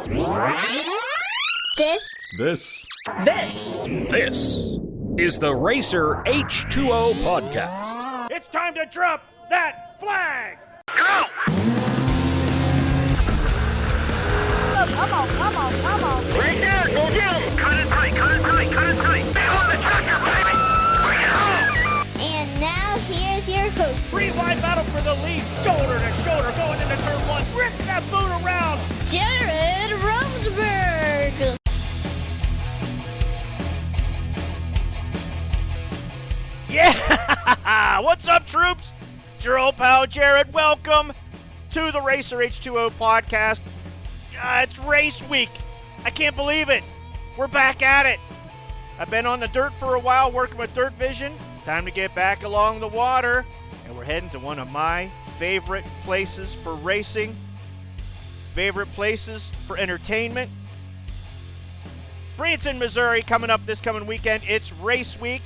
This is the RACER H2O podcast. It's time to drop that flag! Go! Come on. Right here, go get him! Cut it tight. Stay on the tractor, baby! Bring it home! And now here's your host. Rewind battle for the lead, shoulder to shoulder, going into turn one. Rinse that boot around! Jared Rosberg. Yeah! What's up, troops? It's your old pal Jared. Welcome to the RACER H2O podcast. It's race week. I can't believe it. We're back at it. I've been on the dirt for a while working with Dirt Vision. Time to get back along the water. And we're heading to one of my favorite places for racing. Favorite places for entertainment. Branson, Missouri, coming up this coming weekend. It's race week.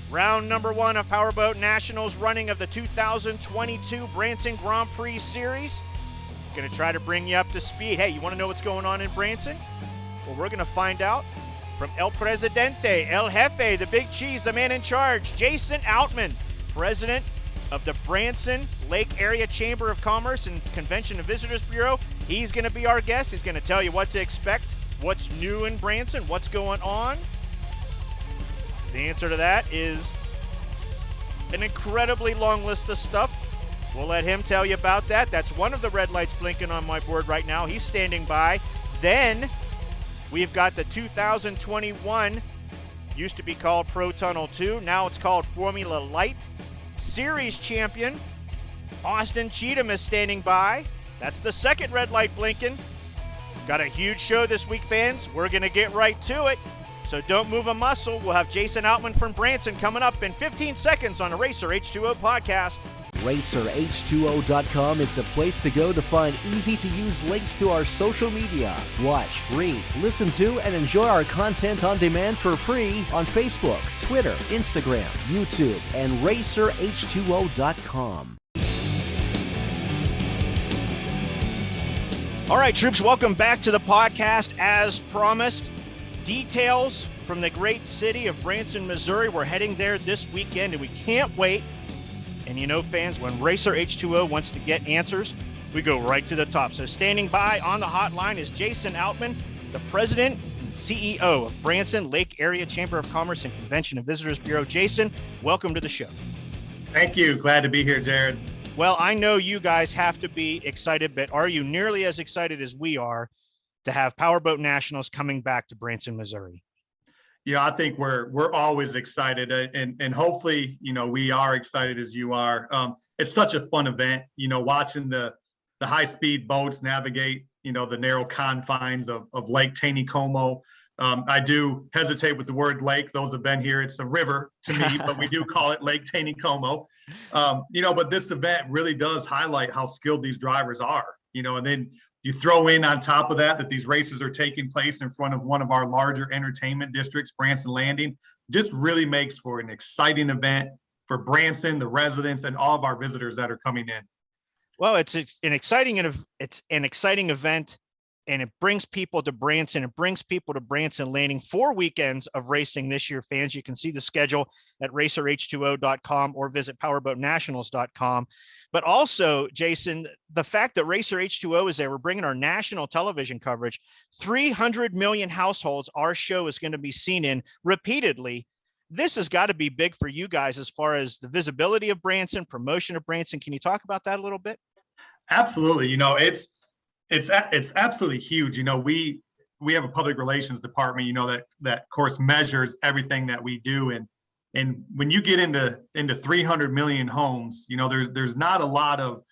Round number one of Powerboat Nationals running of the 2022 Branson Grand Prix Series. Going to try to bring you up to speed. Hey, you want to know what's going on in Branson? Well, we're going to find out from El Presidente, El Jefe, the big cheese, the man in charge, Jason Outman, president of the Branson Lake Area Chamber of Commerce and Convention and Visitors Bureau. He's going to be our guest. He's going to tell you what to expect, what's new in Branson, what's going on. The answer to that is an incredibly long list of stuff. We'll let him tell you about that. That's one of the red lights blinking on my board right now. He's standing by. Then we've got the 2021, used to be called Pro Tunnel 2. Now it's called Formula Light Series champion. Austin Cheatham is standing by. That's the second red light blinking. Got a huge show this week, fans. We're going to get right to it. So don't move a muscle. We'll have Jason Outman from Branson coming up in 15 seconds on the RACER H2O podcast. RacerH2O.com is the place to go to find easy-to-use links to our social media. Watch, read, listen to, and enjoy our content on demand for free on Facebook, Twitter, Instagram, YouTube, and RacerH2O.com. All right, troops, welcome back to the podcast. As promised, details from the great city of Branson, Missouri. We're heading there this weekend, and we can't wait. And you know, fans, when RACER H2O wants to get answers, we go right to the top. So standing by on the hotline is Jason Outman, the president and CEO of Branson Lake Area Chamber of Commerce and Convention and Visitors Bureau. Jason, welcome to the show. Thank you. Glad to be here, Jared. Well, I know you guys have to be excited, but are you nearly as excited as we are to have Powerboat Nationals coming back to Branson, Missouri? Yeah, I think we're always excited, and hopefully, you know, we are excited as you are. It's such a fun event, you know, watching the high-speed boats navigate, you know, the narrow confines of Lake Taneycomo. I do hesitate with the word lake. Those have been here. It's a river to me, but we do call it Lake Taneycomo. You know, but this event really does highlight how skilled these drivers are, you know, and then you throw in on top of that these races are taking place in front of one of our larger entertainment districts, Branson Landing, just really makes for an exciting event for Branson, the residents, and all of our visitors that are coming in. Well, it's an exciting event, and it brings people to Branson. It brings people to Branson Landing. 4 weekends of racing this year, fans. You can see the schedule at RacerH2O.com or visit PowerboatNationals.com. But also, Jason, the fact that RACER H2O is there, we're bringing our national television coverage. 300 million households our show is going to be seen in repeatedly. This has got to be big for you guys as far as the visibility of Branson, promotion of Branson. Can you talk about that a little bit? Absolutely. You know, it's absolutely huge. You know, we have a public relations department, you know, that of course measures everything that we do. And when you get into 300 million homes, you know, there's not a lot of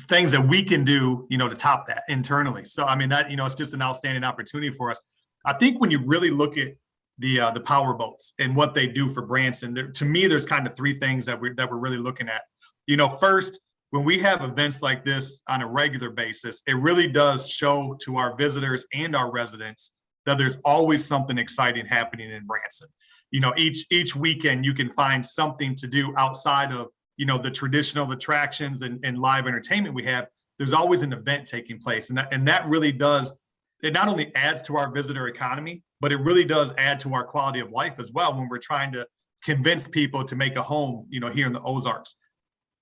things that we can do, you know, to top that internally. So, I mean, that, you know, it's just an outstanding opportunity for us. I think when you really look at the power boats and what they do for Branson, to me, there's kind of 3 things that we're really looking at. You know, first, when we have events like this on a regular basis, it really does show to our visitors and our residents that there's always something exciting happening in Branson. You know, each weekend you can find something to do outside of, you know, the traditional attractions and live entertainment we have. there's always an event taking place. And that really does, it not only adds to our visitor economy, but it really does add to our quality of life as well when we're trying to convince people to make a home, here in the Ozarks.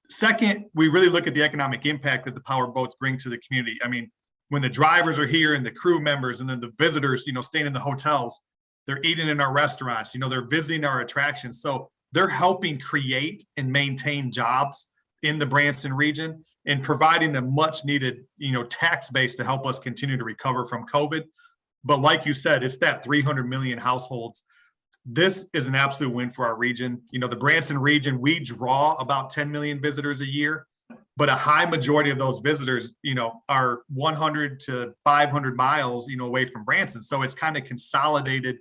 Second, we really look at the economic impact that the power boats bring to the community. I mean, when the drivers are here and the crew members and then the visitors, staying in the hotels, they're eating in our restaurants, they're visiting our attractions. So they're helping create and maintain jobs in the Branson region and providing a much needed, tax base to help us continue to recover from COVID. But like you said, it's that 300 million households. This is an absolute win for our region. The Branson region, we draw about 10 million visitors a year, but a high majority of those visitors, are 100 to 500 miles, away from Branson. So it's kind of consolidated,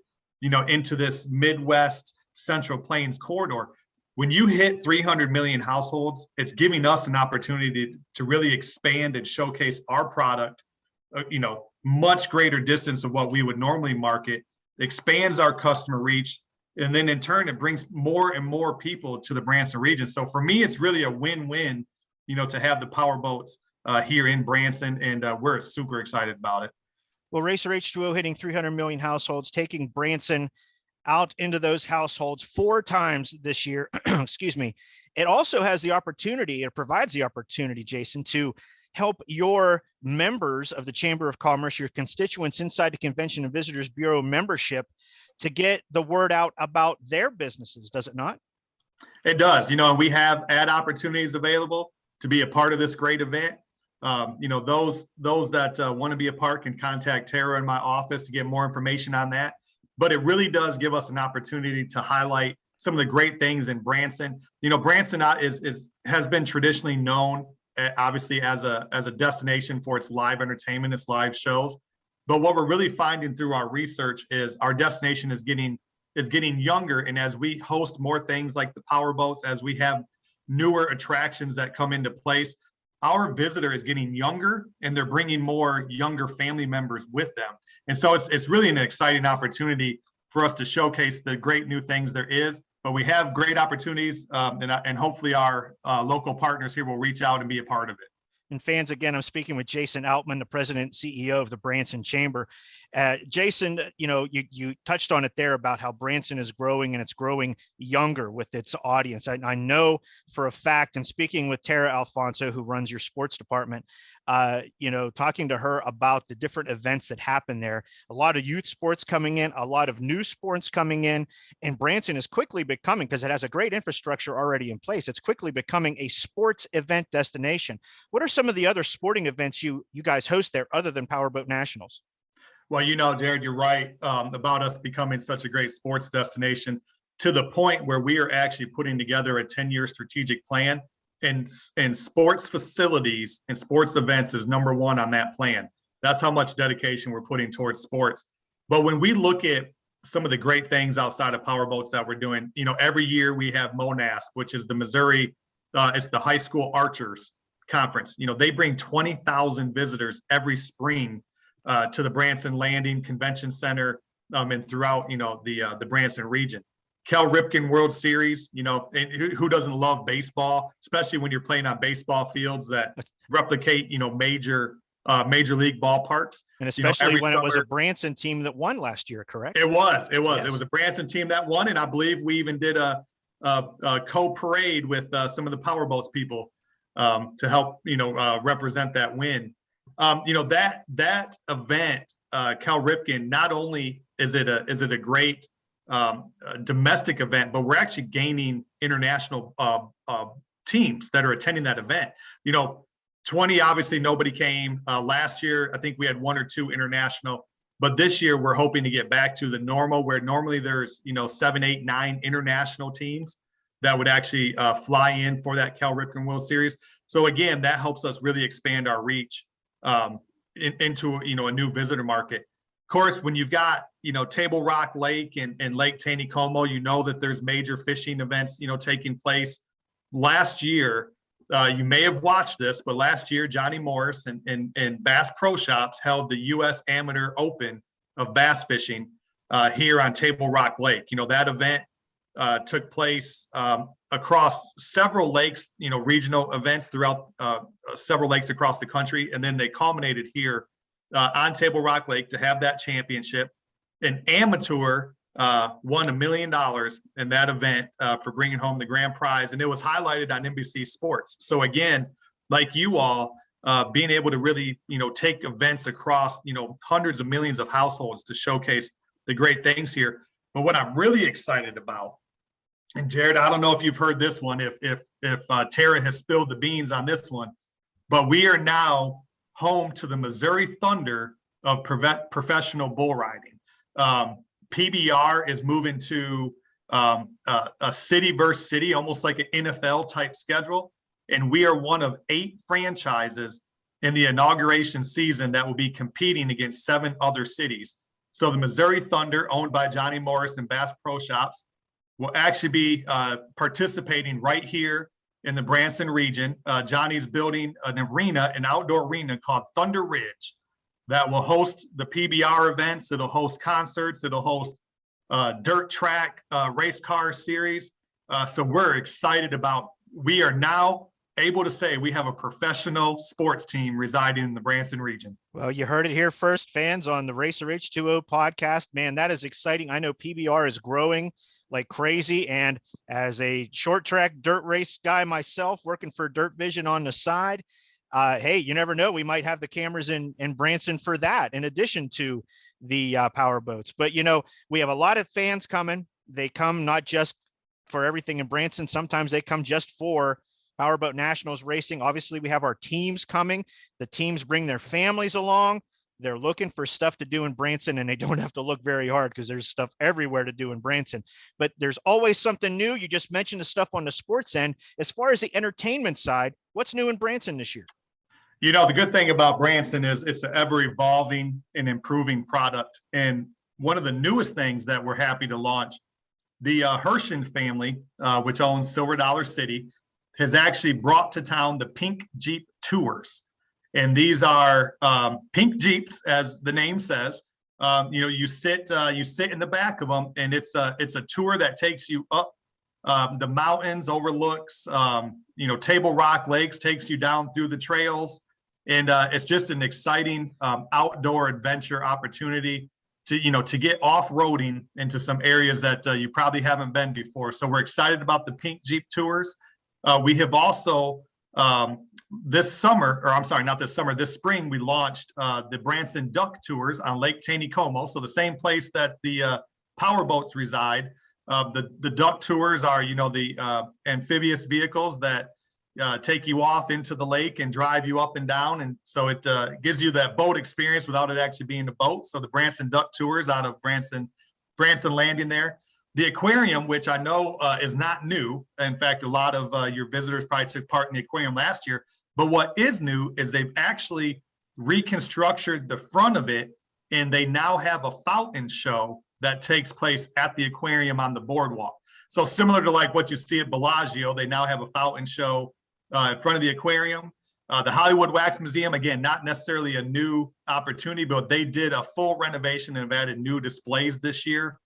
into this Midwest Central Plains corridor. When you hit 300 million households, it's giving us an opportunity to really expand and showcase our product, much greater distance of what we would normally market, expands our customer reach, and then in turn, it brings more and more people to the Branson region. So for me, it's really a win-win, to have the power boats here in Branson, and we're super excited about it. Well, RACER H2O hitting 300 million households, taking Branson out into those households 4 times this year. Excuse me. It also has the opportunity, it provides the opportunity, Jason, to help your members of the Chamber of Commerce, your constituents inside the Convention and Visitors Bureau membership, to get the word out about their businesses, does it not? It does. We have ad opportunities available to be a part of this great event. Those that want to be a part can contact Tara in my office to get more information on that. But it really does give us an opportunity to highlight some of the great things in Branson. Branson has been traditionally known, obviously, as a destination for its live entertainment, its live shows. But what we're really finding through our research is our destination is getting younger. And as we host more things like the power boats, as we have newer attractions that come into place, our visitor is getting younger, and they're bringing more younger family members with them. And so it's really an exciting opportunity for us to showcase the great new things there is. But we have great opportunities, and hopefully our local partners here will reach out and be a part of it. And fans, again, I'm speaking with Jason Outman, the president and CEO of the Branson Chamber. Jason, you touched on it there about how Branson is growing, and it's growing younger with its audience. I know for a fact, and speaking with Tara Alfonso, who runs your sports department, talking to her about the different events that happen there, a lot of youth sports coming in, a lot of new sports coming in, and Branson is quickly becoming, because it has a great infrastructure already in place, it's quickly becoming a sports event destination. What are some of the other sporting events you guys host there other than Powerboat Nationals? Well, Jared, you're right about us becoming such a great sports destination, to the point where we are actually putting together a 10-year strategic plan, and sports facilities and sports events is number one on that plan. That's how much dedication we're putting towards sports. But when we look at some of the great things outside of powerboats that we're doing, every year we have MONASC, which is the Missouri, it's the high school archers conference. They bring 20,000 visitors every spring to the Branson Landing Convention Center, and throughout, the Branson region. Cal Ripken World Series, and who doesn't love baseball, especially when you're playing on baseball fields that replicate, major league ballparks. And especially when summer, it was a Branson team that won last year, correct? It was. Yes. It was a Branson team that won, and I believe we even did a co-parade with some of the powerboats people to help, represent that win. That event, Cal Ripken, not only is it a great domestic event, but we're actually gaining international teams that are attending that event. 20, obviously nobody came last year. I think we had 1 or 2 international, but this year we're hoping to get back to the normal, where normally there's 7, 8, 9 international teams that would actually fly in for that Cal Ripken World Series. So again, that helps us really expand our reach into a new visitor market. Of course, when you've got Table Rock Lake and Lake Taneycomo, that there's major fishing events taking place. Last year, you may have watched this, but last year Johnny Morris and Bass Pro Shops held the U.S. Amateur Open of bass fishing here on Table Rock Lake. That event took place across several lakes, regional events throughout several lakes across the country. And then they culminated here on Table Rock Lake to have that championship. An amateur won $1 million in that event for bringing home the grand prize. And it was highlighted on NBC Sports. So again, like you all, being able to really, take events across, hundreds of millions of households to showcase the great things here. But what I'm really excited about, and Jared, I don't know if you've heard this one, if Tara has spilled the beans on this one, but we are now home to the Missouri Thunder of professional bull riding. PBR is moving to a city versus city, almost like an NFL type schedule. And we are one of 8 franchises in the inauguration season that will be competing against 7 other cities. So the Missouri Thunder, owned by Johnny Morris and Bass Pro Shops, will actually be participating right here in the Branson region. Johnny's building an outdoor arena called Thunder Ridge that will host the PBR events. It'll host concerts. It'll host dirt track race car series. So we're excited about, we are now able to say we have a professional sports team residing in the Branson region. Well, you heard it here first, fans, on the RACER H2O podcast. Man, that is exciting. I know PBR is growing like crazy. And as a short track dirt race guy myself, working for Dirt Vision on the side, hey, you never know. We might have the cameras in Branson for that, in addition to the power boats. But, we have a lot of fans coming. They come not just for everything in Branson. Sometimes they come just for Powerboat Nationals racing. Obviously, we have our teams coming. The teams bring their families along. They're looking for stuff to do in Branson, and they don't have to look very hard because there's stuff everywhere to do in Branson. But there's always something new. You just mentioned the stuff on the sports end. As far as the entertainment side, what's new in Branson this year? The good thing about Branson is it's an ever-evolving and improving product. And one of the newest things that we're happy to launch, the Hershin family, which owns Silver Dollar City, has actually brought to town the Pink Jeep Tours. And these are pink Jeeps, as the name says. You sit in the back of them, and it's a tour that takes you up the mountains, overlooks Table Rock Lakes, takes you down through the trails, and it's just an exciting outdoor adventure opportunity to get off-roading into some areas that you probably haven't been before. So we're excited about the Pink Jeep Tours. We have also this spring, we launched the Branson Duck Tours on Lake Taneycomo. So the same place that the power boats reside. The duck tours are, the amphibious vehicles that take you off into the lake and drive you up and down. And so it gives you that boat experience without it actually being a boat. So the Branson Duck Tours out of Branson Landing there. The aquarium, which I know is not new. In fact, a lot of your visitors probably took part in the aquarium last year. But what is new is they've actually reconstructed the front of it, and they now have a fountain show that takes place at the aquarium on the boardwalk. So similar to like what you see at Bellagio, they now have a fountain show in front of the aquarium. The Hollywood Wax Museum, again, not necessarily a new opportunity, but they did a full renovation and have added new displays this year.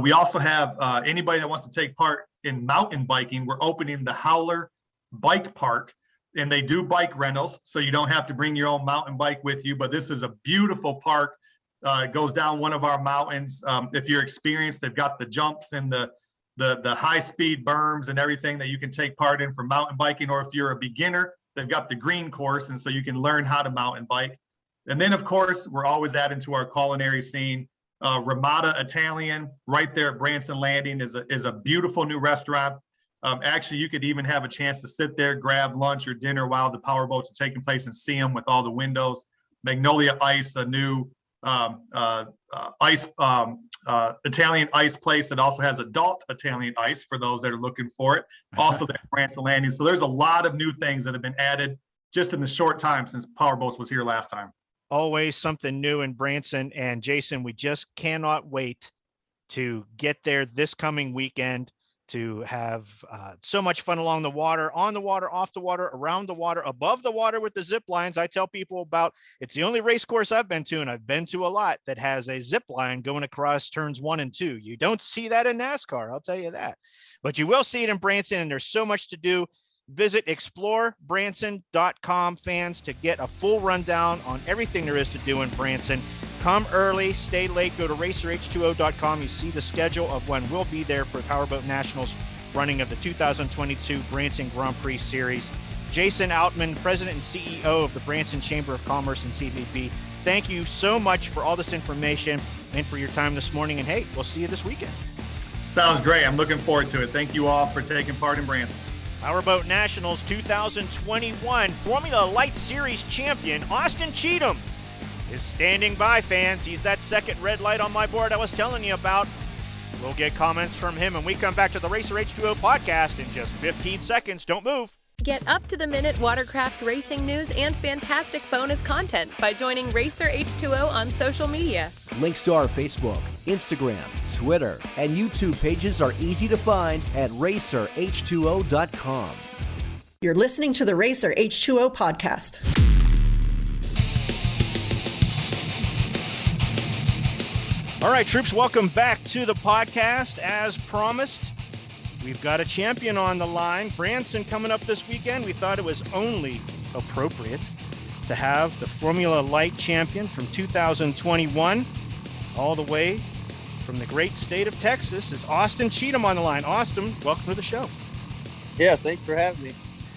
We also have anybody that wants to take part in mountain biking. We're opening the Howler Bike Park, and they do bike rentals, so you don't have to bring your own mountain bike with you. But this is a beautiful park. It goes down one of our mountains. If you're experienced, they've got the jumps and the high-speed berms and everything that you can take part in for mountain biking. Or if you're a beginner, they've got the green course, and so you can learn how to mountain bike. And then, of course, we're always adding to our culinary scene. Ramada Italian, right there at Branson Landing, is a beautiful new restaurant. Actually, you could even have a chance to sit there, grab lunch or dinner while the power boats are taking place and see them with all the windows. Magnolia Ice, a new Italian ice place that also has adult Italian ice for those that are looking for it. Also there at Branson Landing. So there's a lot of new things that have been added just in the short time since Power Boats was here last time. Always something new in Branson. And Jason, we just cannot wait to get there this coming weekend. to have so much fun along the water, on the water, off the water, around the water, above the water with the zip lines. I tell people about, it's the only race course I've been to, and I've been to a lot, that has a zip line going across turns 1 and 2. You don't see that in NASCAR, I'll tell you that, but you will see it in Branson, and there's so much to do. Visit explorebranson.com, fans, to get a full rundown on everything there is to do in Branson. Come early, stay late. Go to racerh2o.com. You see the schedule of when we'll be there for Powerboat Nationals running of the 2022 Branson Grand Prix Series. Jason Outman, President and CEO of the Branson Chamber of Commerce and CVB, thank you so much for all this information and for your time this morning. And hey, we'll see you this weekend. Sounds great. I'm looking forward to it. Thank you all for taking part in Branson. Powerboat Nationals 2021 Formula Light Series champion Austin Cheatham is standing by, fans. He's that second red light on my board I was telling you about. We'll get comments from him when we come back to the Racer H2O podcast in just 15 seconds. Don't move. Get up-to-the-minute watercraft racing news and fantastic bonus content by joining Racer H2O on social media. Links to our Facebook, Instagram, Twitter, and YouTube pages are easy to find at racerh2o.com. You're listening to the Racer H2O podcast. All right, troops, welcome back to the podcast. As promised, we've got a champion on the line. Branson coming up this weekend. We thought it was only appropriate to have the Formula Light champion from 2021 all the way from the great state of Texas is Austin Cheatham on the line. Austin, welcome to the show. Yeah, thanks for having me.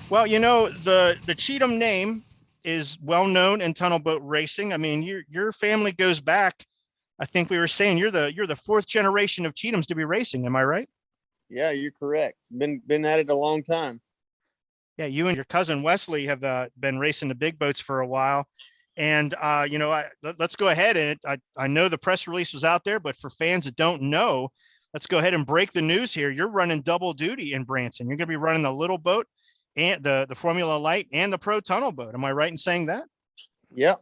Well, you know, the Cheatham name is well known in tunnel boat racing. I mean, your family goes back, I think we were saying you're the fourth generation of Cheathams to be racing. Am I right? Yeah, you're correct. Been at it a long time. Yeah, you and your cousin Wesley have been racing the big boats for a while. And, let's go ahead. And I know the press release was out there, but for fans that don't know, let's go ahead and break the news here. You're running double duty in Branson. You're going to be running the little boat and the Formula Light and the Pro Tunnel boat. Am I right in saying that? Yep.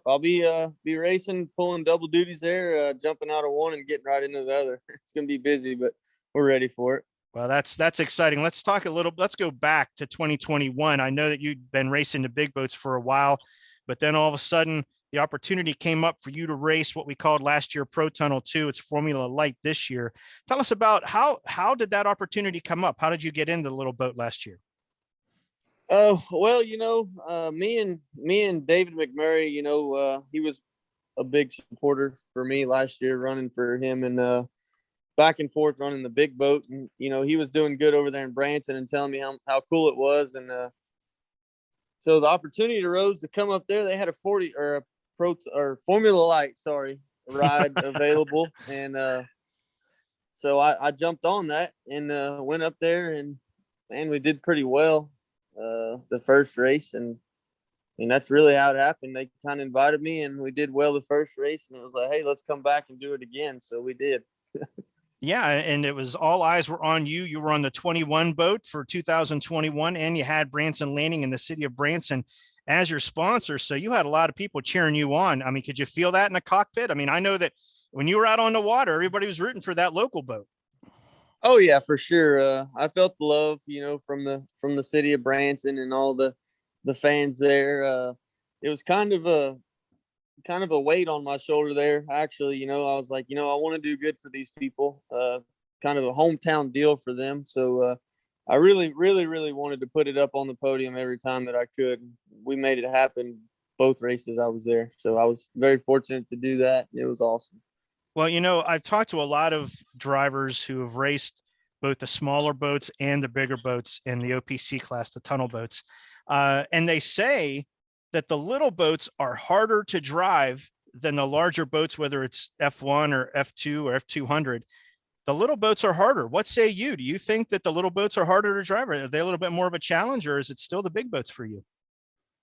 I'll be racing, pulling double duties there, jumping out of one and getting right into the other. It's going to be busy, but we're ready for it. Well, that's exciting. Let's go back to 2021. I know that you've been racing the big boats for a while, but then all of a sudden the opportunity came up for you to race what we called last year Pro Tunnel 2. It's Formula Light this year. Tell us about how did that opportunity come up? How did you get into the little boat last year? Oh, well, me and David McMurray, he was a big supporter for me last year, running for him and back and forth running the big boat. And, he was doing good over there in Branson and telling me how cool it was. And so the opportunity arose to come up there. They had a Formula Light, ride available. And so I jumped on that and went up there and we did pretty well the first race. And that's really how it happened. They kind of invited me and we did well the first race. And it was like, hey, let's come back and do it again. So we did. Yeah, and it was all eyes were on you. You were on the 21 boat for 2021, and you had Branson Landing in the city of Branson as your sponsor. So you had a lot of people cheering you on. I mean, could you feel that in the cockpit? I mean, I know that when you were out on the water, everybody was rooting for that local boat. Oh yeah, for sure. I felt the love, from the city of Branson and all the fans there. It was kind of a weight on my shoulder there. Actually, I was like, I want to do good for these people, kind of a hometown deal for them. So I really, really, really wanted to put it up on the podium every time that I could. We made it happen both races I was there. So I was very fortunate to do that. It was awesome. Well, I've talked to a lot of drivers who have raced both the smaller boats and the bigger boats in the OPC class, the tunnel boats. And they say that the little boats are harder to drive than the larger boats, whether it's F1 or F2 or F200. The little boats are harder. What say you? Do you think that the little boats are harder to drive? Are they a little bit more of a challenge, or is it still the big boats for you?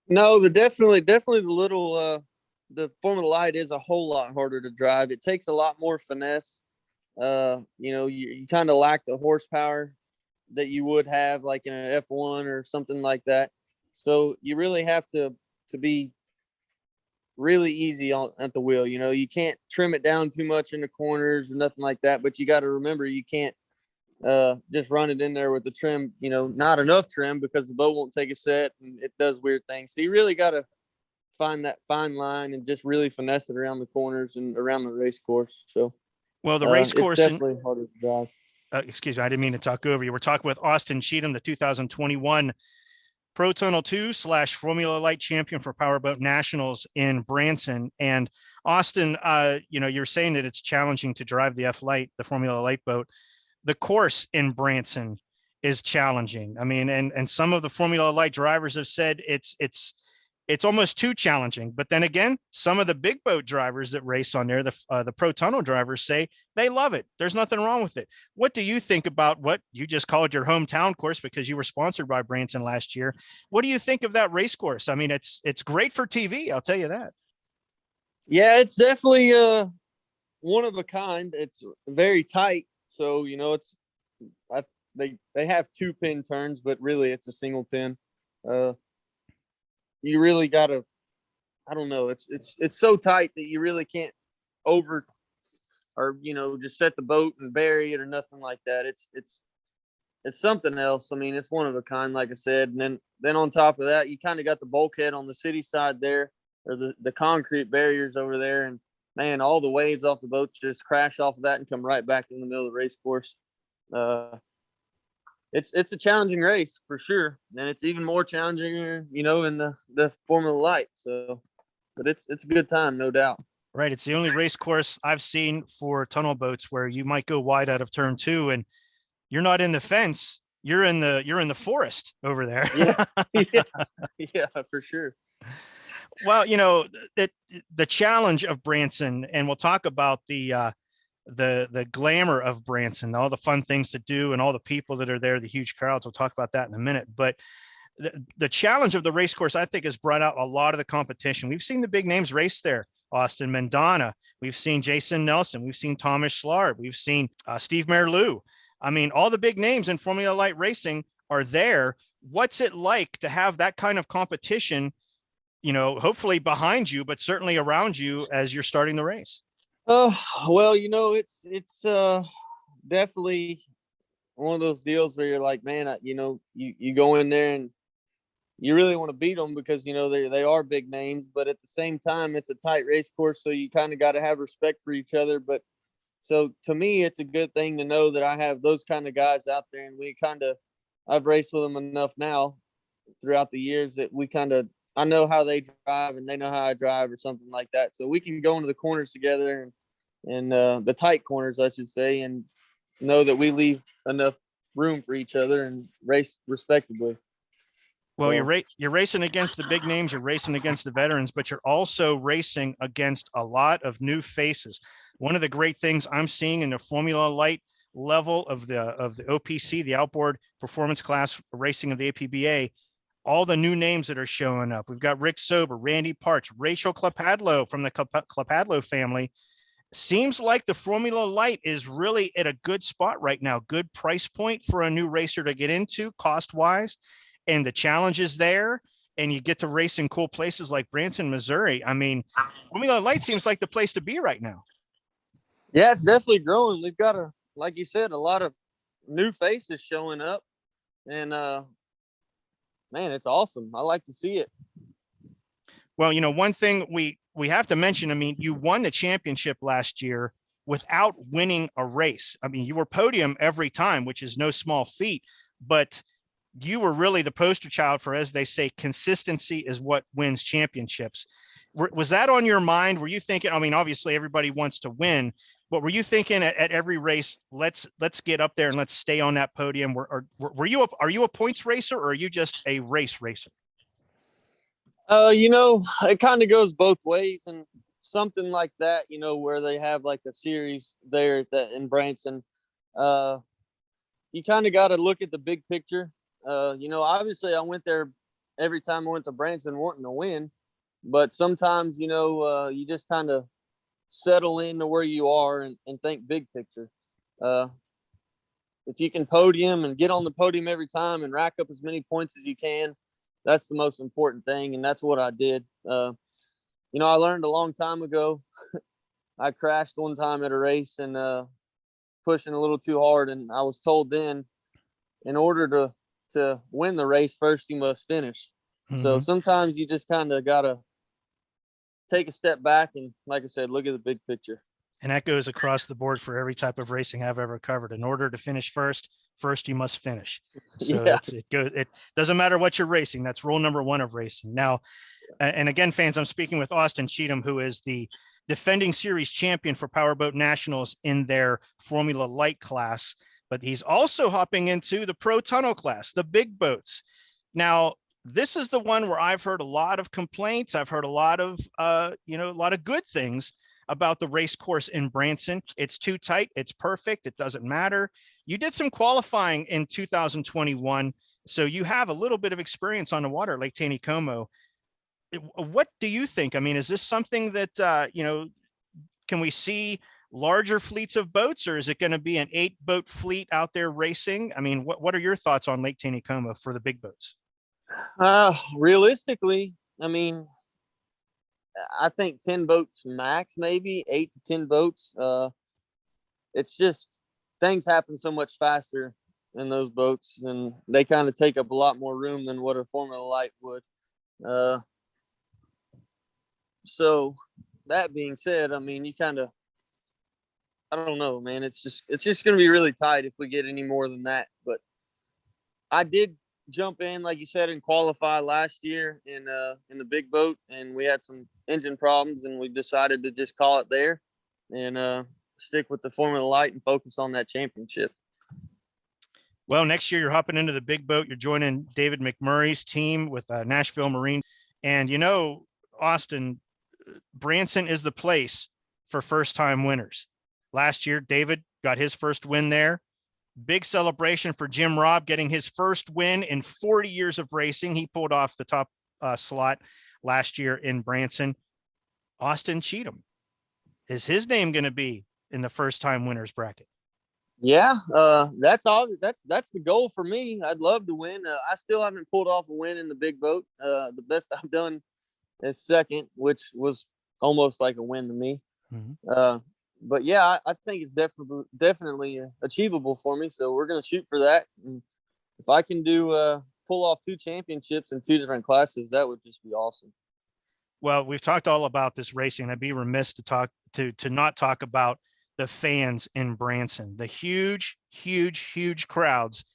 No, definitely the little, the Formula Light is a whole lot harder to drive. It takes a lot more finesse. You kind of lack the horsepower that you would have like in an F1 or something like that. So you really have to be really easy at the wheel. You can't trim it down too much in the corners or nothing like that, but you got to remember you can't just run it in there with the trim, not enough trim because the boat won't take a set and it does weird things. So you really got to find that fine line and just really finesse it around the corners and around the race course. So, well, the race course, it's definitely harder to drive. Excuse me, I didn't mean to talk over you. We're talking with Austin Cheatham, the 2021 Pro Tunnel 2 / Formula Light champion for Powerboat Nationals in Branson. And Austin, you're saying that it's challenging to drive the F-Light, the Formula Light boat. The course in Branson is challenging. I mean, and some of the Formula Light drivers have said it's almost too challenging. But then again, some of the big boat drivers that race on there, the Pro Tunnel drivers, say they love it. There's nothing wrong with it. What do you think about what you just called your hometown course because you were sponsored by Branson last year? What do you think of that race course? I mean, it's great for TV. I'll tell you that. Yeah, it's definitely one of a kind. It's very tight. So, they have 2 pin turns, but really it's a single pin. You really got to, I don't know. It's so tight that you really can't over or, just set the boat and bury it or nothing like that. It's something else. I mean, it's one of a kind, like I said. And then on top of that, you kind of got the bulkhead on the city side there, or the concrete barriers over there. And man, all the waves off the boats just crash off of that and come right back in the middle of the race course. It's a challenging race for sure, and it's even more challenging, in the Formula Light. So, but it's a good time, no doubt. Right, it's the only race course I've seen for tunnel boats where you might go wide out of turn 2, and you're not in the fence. You're in the forest over there. Yeah, for sure. Well, the challenge of Branson, and we'll talk about the glamour of Branson, all the fun things to do and all the people that are there, the huge crowds. We'll talk about that in a minute. But the challenge of the race course, I think, has brought out a lot of the competition. We've seen the big names race there. Austin Mendana. We've seen Jason Nelson. We've seen Thomas Schlarb. We've seen Steve Merleau. I mean, all the big names in Formula Light racing are there. What's it like to have that kind of competition, hopefully behind you, but certainly around you as you're starting the race? Well, it's definitely one of those deals where you're like, man, you go in there and you really want to beat them because, they are big names, but at the same time, it's a tight race course. So you kind of got to have respect for each other. But so to me, it's a good thing to know that I have those kind of guys out there, and I've raced with them enough now throughout the years that I know how they drive and they know how I drive or something like that. So we can go into the corners together and the tight corners, I should say, and know that we leave enough room for each other and race respectably. Well, you're racing against the big names, you're racing against the veterans, but you're also racing against a lot of new faces. One of the great things I'm seeing in the Formula Light level of the OPC, the outboard performance class racing of the APBA, all the new names that are showing up. We've got Rick Sober, Randy Parch, Rachel Clapadlo from the Clapadlo family. Seems like the Formula Light is really at a good spot right now. Good price point for a new racer to get into cost-wise. And the challenge is there. And you get to race in cool places like Branson, Missouri. I mean, Formula Light seems like the place to be right now. Yeah, it's definitely growing. We've got, like you said, a lot of new faces showing up. And, man, it's awesome. I like to see it. Well, one thing we have to mention, I mean, you won the championship last year without winning a race. I mean, you were podium every time, which is no small feat, but you were really the poster child for, as they say, consistency is what wins championships. Was that on your mind? Were you thinking, I mean, obviously everybody wants to win, but were you thinking at every race, let's get up there and let's stay on that podium? Are you a points racer, or are you just a race racer? It kind of goes both ways, and something like that, where they have like a series there in Branson, you kind of got to look at the big picture. Obviously I went there every time I went to Branson wanting to win, but sometimes, you just kind of settle into where you are and think big picture. If you can podium and get on the podium every time and rack up as many points as you can, that's the most important thing. And that's what I did. I learned a long time ago. I crashed one time at a race and pushing a little too hard. And I was told then, in order to win the race, first you must finish. So sometimes you just kind of got to take a step back and, like I said, look at the big picture. And that goes across the board for every type of racing I've ever covered. In order to finish first you must finish. So it doesn't matter what you're racing. That's rule number one of racing. Now, and again, fans, I'm speaking with Austin Cheatham, who is the defending series champion for Powerboat Nationals in their Formula Light class, but he's also hopping into the Pro Tunnel class, the big boats. Now, this is the one where I've heard a lot of complaints. I've heard a lot of, a lot of good things about the race course in Branson. It's too tight. It's perfect. It doesn't matter. You did some qualifying in 2021, so you have a little bit of experience on the water at Lake Taneycomo. What do you think? I mean, is this something that, can we see larger fleets of boats, or is it going to be an 8-boat fleet out there racing? I mean, what are your thoughts on Lake Taneycomo for the big boats? Realistically, I mean, I think 10 boats max, maybe 8 to 10 boats. It's just things happen so much faster in those boats, and they kind of take up a lot more room than what a Formula Light would. So that being said, I mean, I don't know, man. It's just going to be really tight if we get any more than that. But I did jump in, like you said, and qualify last year in the big boat, and we had some engine problems, and we decided to just call it there and stick with the Formula Light and focus on that championship. Well, next year you're hopping into the big boat. You're joining David McMurray's team with Nashville Marine. And Austin, Branson is the place for first-time winners. Last year, David got his first win there. Big celebration for Jim Robb getting his first win in 40 years of racing. He pulled off the top slot last year in Branson. Austin Cheatham, is his name going to be in the first-time winners bracket? Yeah, that's the goal for me. I'd love to win. I still haven't pulled off a win in the big boat. The best I've done is second, which was almost like a win to me. But yeah, I think it's definitely achievable for me. So we're going to shoot for that. And if I can pull off 2 championships in 2 different classes, that would just be awesome. Well, we've talked all about this racing. I'd be remiss to not talk about the fans in Branson, the huge crowds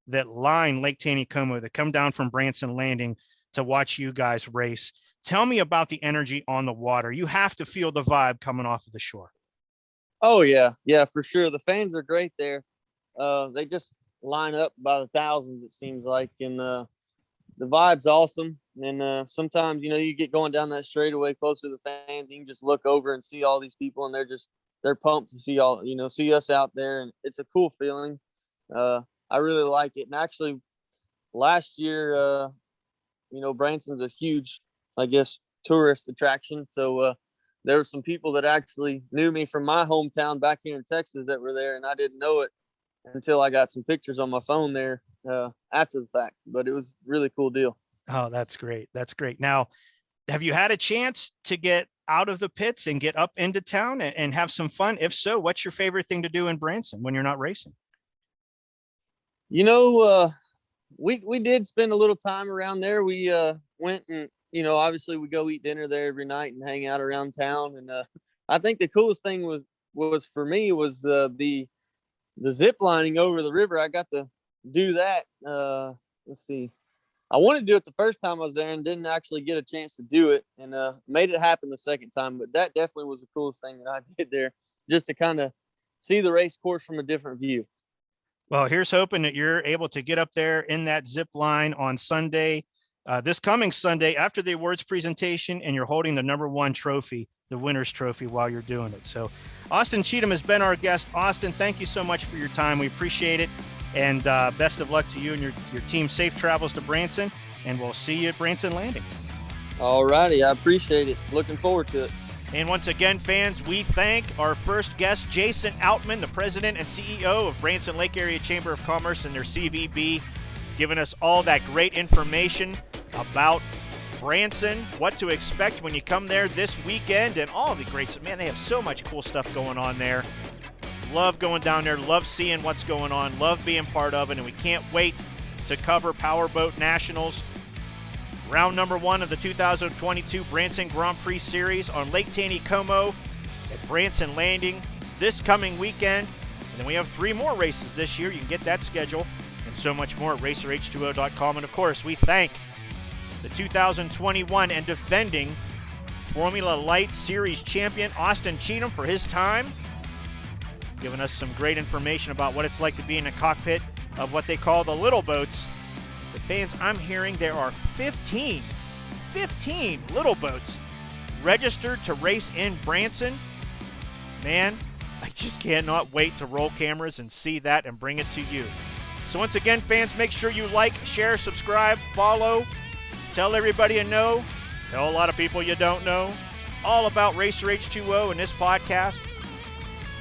that line Lake Taneycomo, that come down from Branson Landing to watch you guys race. Tell me about the energy on the water. You have to feel the vibe coming off of the shore. Oh yeah, for sure. The fans are great there. They just line up by the thousands, it seems like, and the vibe's awesome. And sometimes, you get going down that straightaway close to the fans, you can just look over and see all these people, and they're pumped to see see us out there, and it's a cool feeling. I really like it. And actually, last year, Branson's a huge, I guess, tourist attraction. So there were some people that actually knew me from my hometown back here in Texas that were there, and I didn't know it until I got some pictures on my phone there after the fact. But it was a really cool deal. Oh, that's great. That's great. Now, have you had a chance to get out of the pits and get up into town and have some fun? If so, what's your favorite thing to do in Branson when you're not racing? We did spend a little time around there. We went and, obviously we go eat dinner there every night and hang out around town. And I think the coolest thing was for me was the zip lining over the river. I got to do that. Let's see. I wanted to do it the first time I was there and didn't actually get a chance to do it, and made it happen the second time. But that definitely was the coolest thing that I did there, just to kind of see the race course from a different view. Well, here's hoping that you're able to get up there in that zip line on Sunday, this coming Sunday after the awards presentation, and you're holding the #1 trophy, the winner's trophy, while you're doing it. So Austin Cheatham has been our guest. Austin, thank you so much for your time. We appreciate it. And best of luck to you and your team. Safe travels to Branson, and we'll see you at Branson Landing. All righty. I appreciate it. Looking forward to it. And once again, fans, we thank our first guest, Jason Outman, the president and CEO of Branson Lake Area Chamber of Commerce and their CVB, giving us all that great information about Branson, what to expect when you come there this weekend, and all the great stuff. Man, they have so much cool stuff going on there. Love going down there. Love seeing what's going on. Love being part of it. And we can't wait to cover Powerboat Nationals. Round number 1 of the 2022 Branson Grand Prix Series on Lake Taneycomo at Branson Landing this coming weekend. And then we have 3 more races this year. You can get that schedule and so much more at RACERH2O.com. And, of course, we thank the 2021 and defending Formula Light Series champion Austin Cheatham for his time, giving us some great information about what it's like to be in a cockpit of what they call the little boats. The fans, I'm hearing there are 15 little boats registered to race in Branson. Man, I just cannot wait to roll cameras and see that and bring it to you. So once again, fans, make sure you like, share, subscribe, follow, tell everybody you know, tell a lot of people you don't know, all about Racer H2O and this podcast.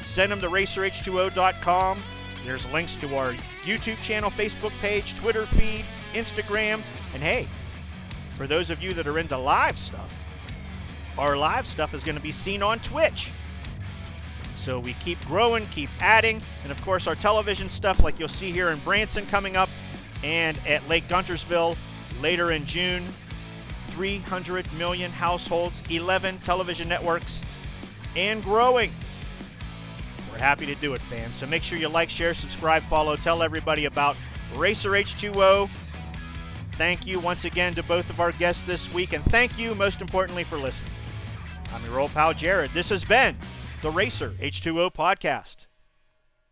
Send them to racerh2o.com. There's links to our YouTube channel, Facebook page, Twitter feed, Instagram, and hey, for those of you that are into live stuff, our live stuff is going to be seen on Twitch. So we keep growing, keep adding, and of course our television stuff like you'll see here in Branson coming up and at Lake Guntersville later in June. 300 million households, 11 television networks, and growing. We're happy to do it, fans. So make sure you like, share, subscribe, follow, tell everybody about Racer H2O. Thank you once again to both of our guests this week, and thank you most importantly for listening. I'm your old pal Jared. This has been the Racer H2O Podcast.